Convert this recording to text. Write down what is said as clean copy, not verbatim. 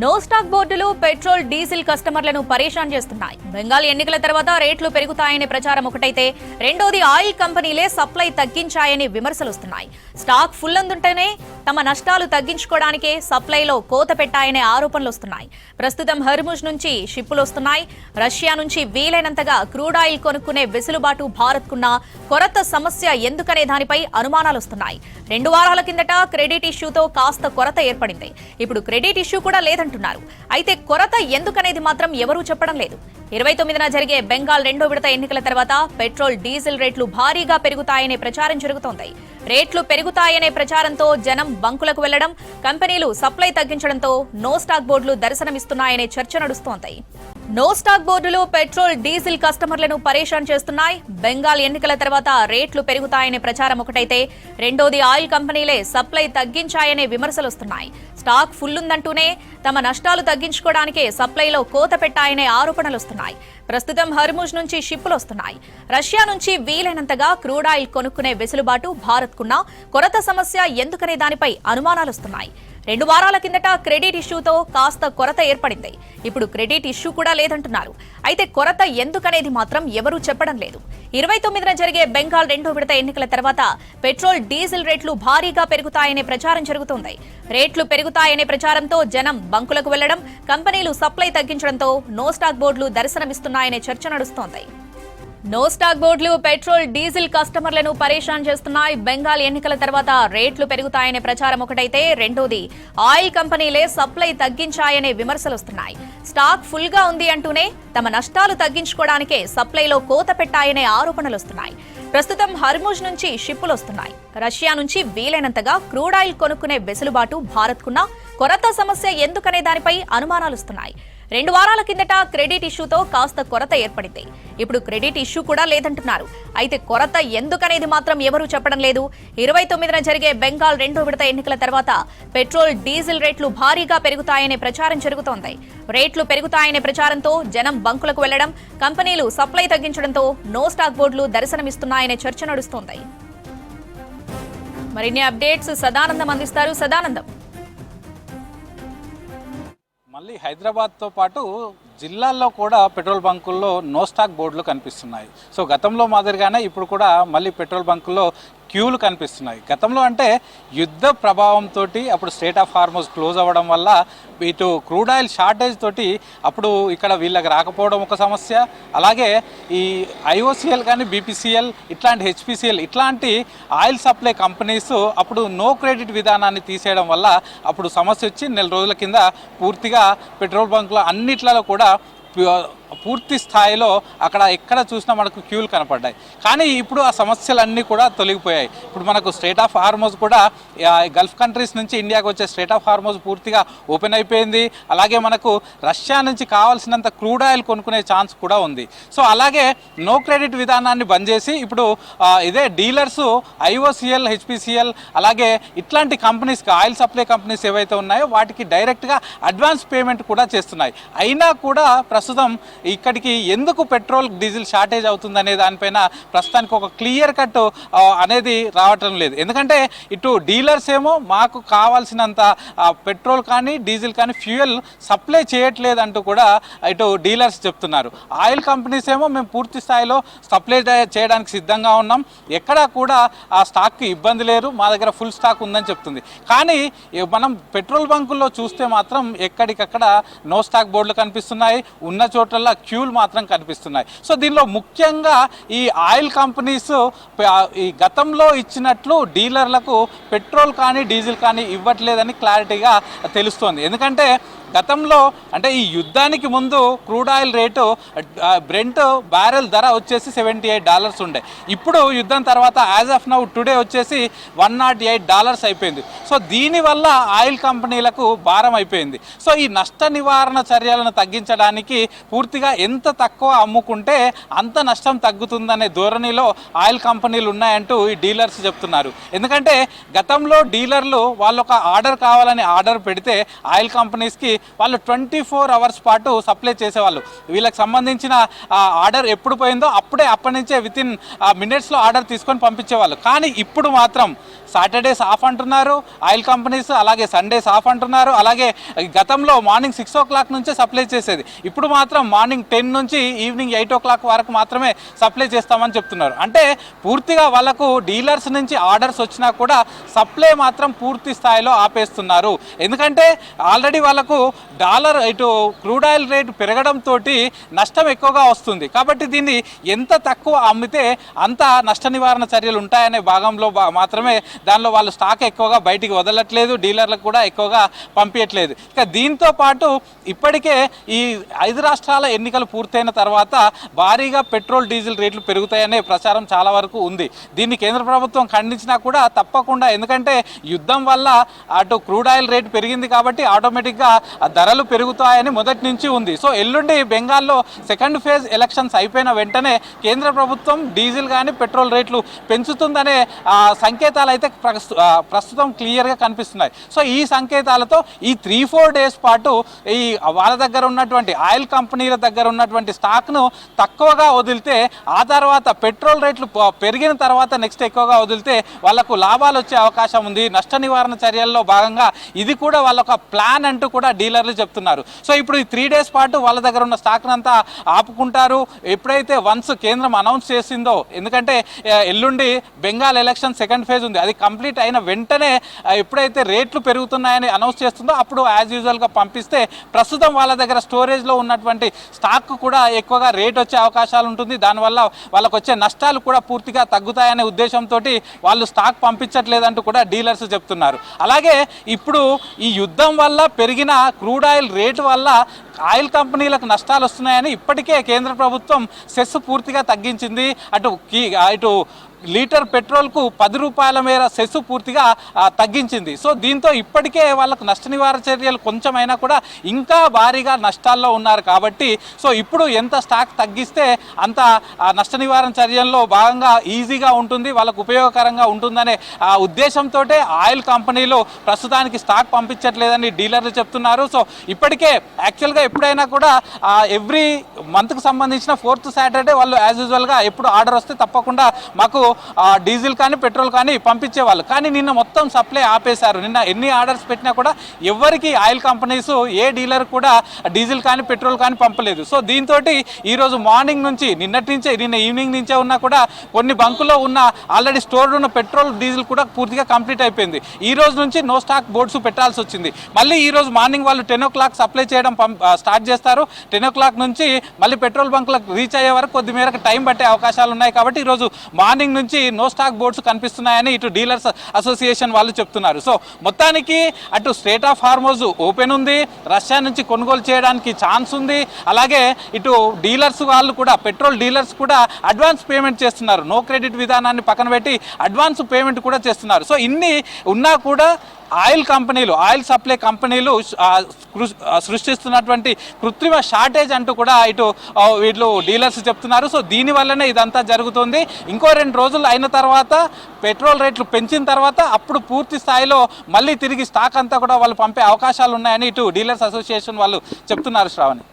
No stock బోర్డులు petrol diesel కస్టమర్లను పరేషాన్ చేస్తున్నాయి. బెంగాల్ ఎన్నికల తర్వాత రేట్లు పెరుగుతాయనే ప్రచారం ఒకటైతే రెండోది ఆయిల్ కంపెనీలే సప్లై తగ్గించాయని విమర్శలు వస్తున్నాయి. స్టాక్ ఫుల్ అందుంటేనే తమ నష్టాలు తగ్గించుకోవడానికే సప్లైలో కోత పెట్టాయనే ఆరోపణలు వస్తున్నాయి. ప్రస్తుతం హర్ముజ్ నుంచి షిప్పులు వస్తున్నాయి. రష్యా నుంచి వీలైనంతగా క్రూడ్ ఆయిల్ కొనుక్కునే వెసులుబాటు భారత్కున్న కొరత సమస్య ఎందుకనే దానిపై అనుమానాలు వస్తున్నాయి. 2 వారాల కిందట క్రెడిట్ ఇష్యూతో కాస్త కొరత ఏర్పడింది. ఇప్పుడు క్రెడిట్ ఇష్యూ కూడా లేదంటున్నారు. అయితే కొరత ఎందుకనేది మాత్రం ఎవరూ చెప్పడం లేదు. 29న జరిగే బెంగాల్ 2వ విడత ఎన్నికల తర్వాత పెట్రోల్ డీజిల్ రేట్లు భారీగా పెరుగుతాయనే ప్రచారం జరుగుతోంది. రేట్లు పెరుగుతాయనే ప్రచారంతో జనం బంకులకు వెళ్లడం, కంపెనీలు సప్లై తగ్గించడంతో నో స్టాక్ బోర్డులు దర్శనమిస్తున్నాయనే చర్చ నడుస్తోంది. నో స్టాక్ బోర్డులు పెట్రోల్ డీజిల్ కస్టమర్లను పరేషాన్ చేస్తున్నాయి. బెంగాల్ ఎన్నికల తర్వాత రేట్లు పెరుగుతాయనే ప్రచారం ఒకటైతే రెండోది ఆయిల్ కంపెనీలే సప్లై తగ్గించాయనే విమర్శలు వస్తున్నాయి. స్టాక్ ఫుల్ ఉందంటూనే తమ నష్టాలు తగ్గించుకోవడానికే సప్లైలో కోత పెట్టాయనే ఆరోపణలు వస్తున్నాయి. ప్రస్తుతం హర్ముజ్ నుంచి షిప్పులు వస్తున్నాయి. రష్యా నుంచి వీలైనంతగా క్రూడ్ ఆయిల్ కొనుక్కునే వెసులుబాటు భారత్కున్న కొరత సమస్య ఎందుకనే దానిపై అనుమానాలు వస్తున్నాయి. 2 వారాల కిందట క్రెడిట్ ఇష్యూతో కాస్త కొరత ఏర్పడింది. ఇప్పుడు క్రెడిట్ ఇష్యూ కూడా లేదంటున్నారు. అయితే కొరత ఎందుకనేది మాత్రం ఎవరూ చెప్పడం లేదు. 29న జరిగే బెంగాల్ 2వ విడత ఎన్నికల తర్వాత పెట్రోల్ డీజిల్ రేట్లు భారీగా పెరుగుతాయనే ప్రచారం జరుగుతోంది. రేట్లు పెరుగుతాయనే ప్రచారంతో జనం బంకులకు వెళ్లడం, కంపెనీలు సప్లై తగ్గించడంతో నో స్టాక్ బోర్డులు దర్శనమిస్తున్నాయనే చర్చ నడుస్తోంది. నో స్టాక్ బోర్డులు పెట్రోల్ డీజిల్ కస్టమర్లను పరేషాన్ చేస్తున్నాయి. బెంగాల్ ఎన్నికల తర్వాత రేట్లు పెరుగుతాయనే ప్రచారం ఒకటైతే రెండోది ఆయిల్ కంపెనీలే సప్లై తగ్గించాయనే విమర్శలు వస్తున్నాయి. స్టాక్ ఫుల్ గా ఉంది అంటూనే తమ నష్టాలు తగ్గించుకోవడానికే సప్లైలో కోత పెట్టాయనే ఆరోపణలు వస్తున్నాయి. ప్రస్తుతం హర్ముజ్ నుంచి షిప్పులు వస్తున్నాయి. రష్యా నుంచి వీలైనంతగా క్రూడ్ ఆయిల్ కొనుక్కునే వెసులుబాటు భారత్కున్న కొరత సమస్య ఎందుకనే దానిపై అనుమానాలు వస్తున్నాయి. 2 వారాల కిందట క్రెడిట్ ఇష్యూతో కాస్త కొరత ఏర్పడింది. ఇప్పుడు క్రెడిట్ ఇష్యూ కూడా లేదంటున్నారు. అయితే కొరత ఎందుకనేది మాత్రం ఎవరూ చెప్పడం లేదు. 29న జరిగే బెంగాల్ 2వ విడత ఎన్నికల తర్వాత పెట్రోల్ డీజిల్ రేట్లు భారీగా పెరుగుతాయనే ప్రచారం జరుగుతోంది. రేట్లు పెరుగుతాయనే ప్రచారంతో జనం బంకులకు వెళ్లడం, కంపెనీలు సప్లై తగ్గించడంతో నో స్టాక్ బోర్డులు దర్శనమిస్తున్నాయనే చర్చ నడుస్తోంది. మరిన్ని అప్డేట్స్ సదానందం అందిస్తారు. సదానందం, మళ్ళీ హైదరాబాద్తో పాటు జిల్లాల్లో కూడా పెట్రోల్ బంకుల్లో నో స్టాక్ బోర్డులు కనిపిస్తున్నాయి. సో గతంలో మాదిరిగానే ఇప్పుడు కూడా మళ్ళీ పెట్రోల్ బంకుల్లో క్యూలు కనిపిస్తున్నాయి. గతంలో అంటే యుద్ధ ప్రభావంతో అప్పుడు స్ట్రెయిట్ ఆఫ్ హార్మోజ్ క్లోజ్ అవ్వడం వల్ల ఇటు క్రూడ్ ఆయిల్ షార్టేజ్ తోటి అప్పుడు ఇక్కడ వీళ్ళకి రాకపోవడం ఒక సమస్య. అలాగే ఈ IOCL కానీ BPCL ఇట్లాంటి HPCL ఇట్లాంటి ఆయిల్ సప్లై కంపెనీస్ అప్పుడు నో క్రెడిట్ విధానాన్ని తీసేయడం వల్ల అప్పుడు సమస్య వచ్చి 4 రోజుల కింద పూర్తిగా పెట్రోల్ బంకులో అన్నిట్లలో కూడా పూర్తి స్థాయిలో అక్కడ ఎక్కడ చూసినా మనకు క్యూలు కనపడ్డాయి. కానీ ఇప్పుడు ఆ సమస్యలన్నీ కూడా తొలగిపోయాయి. ఇప్పుడు మనకు స్ట్రెయిట్ ఆఫ్ హార్మోజ్ కూడా గల్ఫ్ కంట్రీస్ నుంచి ఇండియాకు వచ్చే స్ట్రెయిట్ ఆఫ్ హార్మోజ్ పూర్తిగా ఓపెన్ అయిపోయింది. అలాగే మనకు రష్యా నుంచి కావాల్సినంత క్రూడ్ ఆయిల్ కొనుక్కునే ఛాన్స్ కూడా ఉంది. సో అలాగే నో క్రెడిట్ విధానాన్ని బంద్ చేసి ఇప్పుడు ఇదే డీలర్స్ IOCL HPCL అలాగే ఇట్లాంటి కంపెనీస్కి ఆయిల్ సప్లై కంపెనీస్ ఏవైతే ఉన్నాయో వాటికి డైరెక్ట్గా అడ్వాన్స్ పేమెంట్ కూడా చేస్తున్నాయి. అయినా కూడా ప్రస్తుతం ఇక్కడికి ఎందుకు పెట్రోల్ డీజిల్ షార్టేజ్ అవుతుందనే దానిపైన ప్రస్తుతానికి ఒక క్లియర్ కట్ అనేది రావటం లేదు. ఎందుకంటే ఇటు డీలర్స్ ఏమో మాకు కావాల్సినంత పెట్రోల్ కానీ డీజిల్ కానీ ఫ్యూయల్ సప్లై చేయట్లేదు అంటూ కూడా ఇటు డీలర్స్ చెప్తున్నారు. ఆయిల్ కంపెనీస్ ఏమో మేము పూర్తి స్థాయిలో సప్లై చేయడానికి సిద్ధంగా ఉన్నాం, ఎక్కడా కూడా ఆ స్టాక్కి ఇబ్బంది లేదు, మా దగ్గర ఫుల్ స్టాక్ ఉందని చెప్తుంది. కానీ మనం పెట్రోల్ బంకుల్లో చూస్తే మాత్రం ఎక్కడికక్కడ నో స్టాక్ బోర్డులు కనిపిస్తున్నాయి, ఉన్న చోట్ల క్యూలు మాత్రం కనిపిస్తున్నాయి. సో దీనిలో ముఖ్యంగా ఈ ఆయిల్ కంపెనీస్ ఈ గతంలో ఇచ్చినట్లు డీలర్లకు పెట్రోల్ కానీ డీజిల్ కానీ ఇవ్వట్లేదని క్లారిటీగా తెలుస్తోంది. ఎందుకంటే గతంలో అంటే ఈ యుద్ధానికి ముందు crude oil rate Brent barrel ధర వచ్చేసి $78 ఉండే. ఇప్పుడు యుద్ధం తర్వాత యాజ్ ఆఫ్ నౌ టుడే వచ్చేసి $108 అయిపోయింది. సో దీనివల్ల ఆయిల్ కంపెనీలకు భారం అయిపోయింది. సో ఈ నష్ట నివారణ చర్యలను తగ్గించడానికి పూర్తిగా ఎంత తక్కువ అమ్ముకుంటే అంత నష్టం తగ్గుతుందనే ధోరణిలో ఆయిల్ కంపెనీలు ఉన్నాయంటూ ఈ డీలర్స్ చెప్తున్నారు. ఎందుకంటే గతంలో డీలర్లు వాళ్ళొక ఆర్డర్ కావాలని ఆర్డర్ పెడితే ఆయిల్ కంపెనీస్కి వాళ్ళు 24 అవర్స్ పాటు సప్లై చేసేవాళ్ళు. వీళ్ళకి సంబంధించిన ఆర్డర్ ఎప్పుడు పోయిందో అప్పటి నుంచే వితిన్ మినిట్స్లో ఆర్డర్ తీసుకొని పంపించేవాళ్ళు. కానీ ఇప్పుడు మాత్రం సాటర్డేస్ ఆఫ్ అంటున్నారు ఆయిల్ కంపెనీస్, అలాగే సండేస్ ఆఫ్ అంటున్నారు. అలాగే గతంలో మార్నింగ్ 6 o'clock నుంచే సప్లై చేసేది, ఇప్పుడు మాత్రం మార్నింగ్ 10 నుంచి ఈవినింగ్ 8 o'clock వరకు మాత్రమే సప్లై చేస్తామని చెప్తున్నారు. అంటే పూర్తిగా వాళ్ళకు డీలర్స్ నుంచి ఆర్డర్స్ వచ్చినా కూడా సప్లై మాత్రం పూర్తి స్థాయిలో ఆపేస్తున్నారు. ఎందుకంటే ఆల్రెడీ వాళ్ళకు డాలర్ ఇటు క్రూడ్ ఆయిల్ రేటు పెరగడంతో నష్టం ఎక్కువగా వస్తుంది. కాబట్టి దీన్ని ఎంత తక్కువ అమ్మితే అంత నష్ట నివారణ చర్యలు ఉంటాయనే భాగంలో మాత్రమే దానిలో వాళ్ళు స్టాక్ ఎక్కువగా బయటికి వదలట్లేదు, డీలర్లకు కూడా ఎక్కువగా పంపించట్లేదు. ఇక దీంతో పాటు ఇప్పటికే ఈ 5 రాష్ట్రాల ఎన్నికలు పూర్తయిన తర్వాత భారీగా పెట్రోల్ డీజిల్ రేట్లు పెరుగుతాయనే ప్రచారం చాలా వరకు ఉంది. దీన్ని కేంద్ర ప్రభుత్వం ఖండించినా కూడా తప్పకుండా, ఎందుకంటే యుద్ధం వల్ల అటు క్రూడ్ ఆయిల్ రేటు పెరిగింది కాబట్టి ఆటోమేటిక్గా ధరలు పెరుగుతాయని మొదటి నుంచి ఉంది. సో ఎల్లుండి బెంగాల్లో సెకండ్ ఫేజ్ ఎలక్షన్స్ అయిపోయిన వెంటనే కేంద్ర ప్రభుత్వం డీజిల్ కానీ పెట్రోల్ రేట్లు పెంచుతుందనే సంకేతాలు అయితే ప్రస్తుతం క్లియర్గా కనిపిస్తున్నాయి. సో ఈ సంకేతాలతో ఈ 3-4 days పాటు ఈ వాళ్ళ దగ్గర ఉన్నటువంటి ఆయిల్ కంపెనీల దగ్గర ఉన్నటువంటి స్టాక్ను తక్కువగా వదిలితే, ఆ తర్వాత పెట్రోల్ రేట్లు పెరిగిన తర్వాత నెక్స్ట్ ఎక్కువగా వదిలితే వాళ్ళకు లాభాలు వచ్చే అవకాశం ఉంది. నష్ట నివారణ చర్యల్లో భాగంగా ఇది కూడా వాళ్ళొక ప్లాన్ అంటూ కూడా డీలర్లు చెప్తున్నారు. సో ఇప్పుడు ఈ 3 days పాటు వాళ్ళ దగ్గర ఉన్న స్టాక్నంతా ఆపుకుంటారు. ఎప్పుడైతే వన్స్ కేంద్రం అనౌన్స్ చేసిందో, ఎందుకంటే ఎల్లుండి బెంగాల్ ఎలక్షన్ సెకండ్ ఫేజ్ ఉంది, అది కంప్లీట్ అయిన వెంటనే ఎప్పుడైతే రేట్లు పెరుగుతున్నాయని అనౌన్స్ చేస్తుందో అప్పుడు యాజ్ యూజువల్గా పంపిస్తే ప్రస్తుతం వాళ్ళ దగ్గర స్టోరేజ్లో ఉన్నటువంటి స్టాక్ కూడా ఎక్కువగా రేట్ వచ్చే అవకాశాలు ఉంటుంది. దానివల్ల వాళ్ళకు వచ్చే నష్టాలు కూడా పూర్తిగా తగ్గుతాయనే ఉద్దేశంతో వాళ్ళు స్టాక్ పంపించట్లేదంటూ కూడా డీలర్స్ చెప్తున్నారు. అలాగే ఇప్పుడు ఈ యుద్ధం వల్ల పెరిగిన క్రూడ్ ఆయిల్ రేటు వల్ల ఆయిల్ కంపెనీలకు నష్టాలు వస్తున్నాయని ఇప్పటికే కేంద్ర ప్రభుత్వం సెస్ పూర్తిగా తగ్గించింది. అటు లీటర్ పెట్రోల్కు 10 రూపాయల మేర సెస్ పూర్తిగా తగ్గించింది. సో దీంతో ఇప్పటికే వాళ్ళకు నష్ట నివారణ చర్యలు కొంచెమైనా కూడా ఇంకా భారీగా నష్టాల్లో ఉన్నారు. కాబట్టి సో ఇప్పుడు ఎంత స్టాక్ తగ్గిస్తే అంత నష్ట నివారణ చర్యల్లో భాగంగా ఈజీగా ఉంటుంది, వాళ్ళకు ఉపయోగకరంగా ఉంటుందనే ఉద్దేశంతో ఆయిల్ కంపెనీలు ప్రస్తుతానికి స్టాక్ పంపించట్లేదని డీలర్లు చెప్తున్నారు. సో ఇప్పటికే యాక్చువల్గా ఎప్పుడైనా కూడా ఎవ్రీ మంత్కు సంబంధించిన 4th Saturday వాళ్ళు యాజ్ యూజువల్గా ఎప్పుడు ఆర్డర్ వస్తే తప్పకుండా మాకు డీజిల్ కానీ పెట్రోల్ కానీ పంపించేవాళ్ళు. కానీ నిన్న మొత్తం సప్లై ఆపేశారు. నిన్న ఎన్ని ఆర్డర్స్ పెట్టినా కూడా ఎవరికి ఆయిల్ కంపెనీస్ ఏ డీలర్ కూడా డీజిల్ కానీ పెట్రోల్ కానీ పంపలేదు. సో దీంతో ఈరోజు మార్నింగ్ నుంచి నిన్న ఈవినింగ్ నుంచే ఉన్నా కూడా కొన్ని బంకుల్లో ఉన్న ఆల్రెడీ స్టోర్డ్ ఉన్న పెట్రోల్ డీజిల్ కూడా పూర్తిగా కంప్లీట్ అయిపోయింది. ఈ రోజు నుంచి నో స్టాక్ బోర్డ్స్ పెట్టాల్సి వచ్చింది. మళ్ళీ ఈరోజు మార్నింగ్ వాళ్ళు 10 o'clock సప్లై చేయడం స్టార్ట్ చేస్తారు. 10 o'clock నుంచి మళ్ళీ పెట్రోల్ బంకులకు రీచ్ అయ్యే వరకు కొద్ది మేరకు టైం పట్టే అవకాశాలు ఉన్నాయి. కాబట్టి ఈరోజు మార్నింగ్ నుంచి నో స్టాక్ బోర్డ్స్ కనిపిస్తున్నాయని ఇటు డీలర్స్ అసోసియేషన్ వాళ్ళు చెప్తున్నారు. సో మొత్తానికి అటు స్ట్రెయిట్ ఆఫ్ హార్మోజ్ ఓపెన్ ఉంది, రష్యా నుంచి కొనుగోలు చేయడానికి ఛాన్స్ ఉంది. అలాగే ఇటు డీలర్స్ వాళ్ళు కూడా పెట్రోల్ డీలర్స్ కూడా అడ్వాన్స్ పేమెంట్ చేస్తున్నారు. నో క్రెడిట్ విధానాన్ని పక్కన పెట్టి అడ్వాన్స్ పేమెంట్ కూడా చేస్తున్నారు. సో ఇన్ని ఉన్నా కూడా ఆయిల్ సప్లై కంపెనీలు సృష్టిస్తున్నటువంటి కృత్రిమ షార్టేజ్ అంటూ కూడా ఇటు వీళ్ళు డీలర్స్ చెప్తున్నారు. సో దీనివల్లనే ఇదంతా జరుగుతుంది. ఇంకో 2 రోజులు అయిన తర్వాత పెట్రోల్ రేట్లు పెంచిన తర్వాత అప్పుడు పూర్తి స్థాయిలో మళ్ళీ తిరిగి స్టాక్ అంతా కూడా వాళ్ళు పంపే అవకాశాలు ఉన్నాయని ఇటు డీలర్స్ అసోసియేషన్ వాళ్ళు చెప్తున్నారు. శ్రావణి.